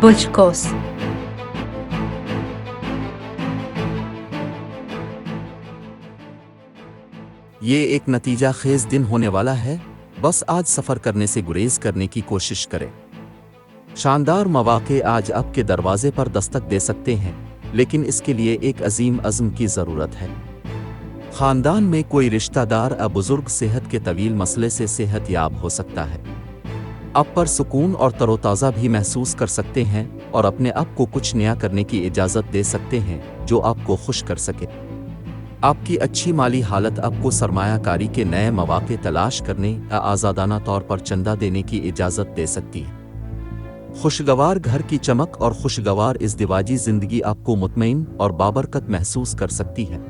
बुर्ज कौस। ये एक नतीजा खेज दिन होने वाला है। बस आज सफ़र करने से गुरेज करने की कोशिश करें। शानदार मौके आज आपके दरवाजे पर दस्तक दे सकते हैं, लेकिन इसके लिए एक अजीम अज़्म की ज़रूरत है। ख़ानदान में कोई रिश्तेदार या बुज़ुर्ग सेहत के तवील मसले से सेहत याब हो सकता है। आप पर सुकून और तरोताज़ा भी महसूस कर सकते हैं और अपने आप को कुछ नया करने की इजाज़त दे सकते हैं जो आपको खुश कर सके। आपकी अच्छी माली हालत आपको सरमायाकारी के नए मौके तलाश करने या आज़ादाना तौर पर चंदा देने की इजाज़त दे सकती है। खुशगवार घर की चमक और खुशगवार इज़दिवाजी ज़िंदगी आपको मुतमईन और बाबरकत महसूस कर सकती है।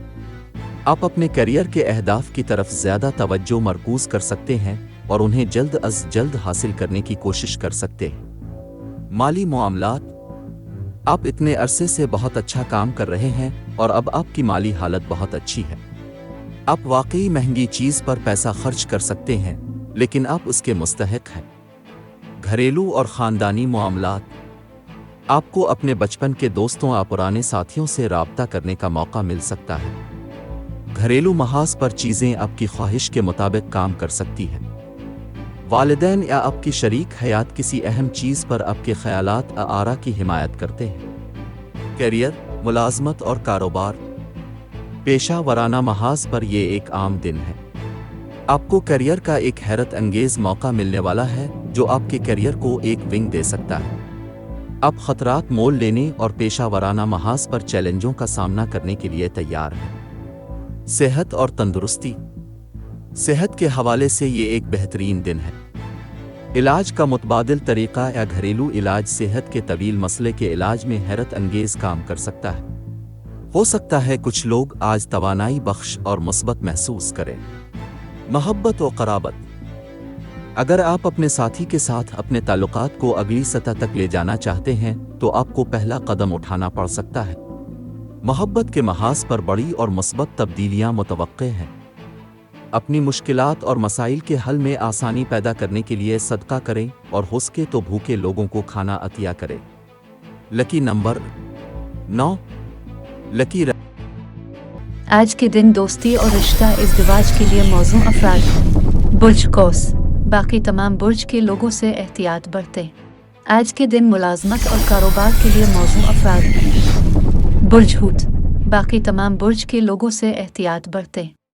आप अपने करियर के अहदाफ की तरफ ज़्यादा तवज्जो मरकूज़ कर सकते हैं और उन्हें जल्द अज़ जल्द हासिल करने की कोशिश कर सकते हैं। माली मामलात, आप इतने अरसे से बहुत अच्छा काम कर रहे हैं और अब आपकी माली हालत बहुत अच्छी है। आप वाकई महंगी चीज़ पर पैसा खर्च कर सकते हैं, लेकिन आप उसके मुस्तहिक हैं। घरेलू और ख़ानदानी मामलात, आपको अपने बचपन के दोस्तों या पुराने साथियों से राब्ता करने का मौका मिल सकता है। घरेलू महाज पर चीज़ें आपकी ख्वाहिश के मुताबिक काम कर सकती हैं। वालिदैन या आपकी शरीक हयात किसी अहम चीज़ पर आपके ख़यालात या आरा की हिमायत करते हैं। करियर, मुलाजमत और कारोबार, पेशा वराना महाज पर यह एक आम दिन है। आपको करियर का एक हैरत अंगेज़ मौका मिलने वाला है जो आपके करियर को एक विंग दे सकता है। आप ख़तरात मोल लेने और पेशा वराना महाज पर चैलेंजों का सामना करने के लिए तैयार हैं। सेहत और तंदुरुस्ती, सेहत के हवाले से ये एक बेहतरीन दिन है। इलाज का मुतबादिल तरीक़ा या घरेलू इलाज सेहत के तवील मसले के इलाज में हैरत अंगेज़ काम कर सकता है। हो सकता है कुछ लोग आज तवानाई बख्श और मुस्बत महसूस करें। मोहब्बत और क़राबत, अगर आप अपने साथी के साथ अपने ताल्लुकात को अगली सतह तक ले जाना चाहते हैं तो आपको पहला कदम उठाना पड़ सकता है। मोहब्बत के महाज पर बड़ी और मुस्बत तब्दीलियां मुतवक्के हैं। अपनी मुश्किलात और मसाइल के हल में आसानी पैदा करने के लिए सदका करें और हो सके तो भूखे लोगों को खाना अतिया करें। लकी नंबर 9, लकी आज के दिन दोस्ती और रिश्ता इज़्दिवाज के लिए मौजू अफराद हैं। बुर्ज कौस, बाकी तमाम बुर्ज के लोगों से एहतियात बरतें। आज के दिन मुलाजमत और कारोबार के लिए मौजू अफराद हैं। बुर्ज हूत, बाकी तमाम बुर्ज के लोगों से एहतियात बरतें।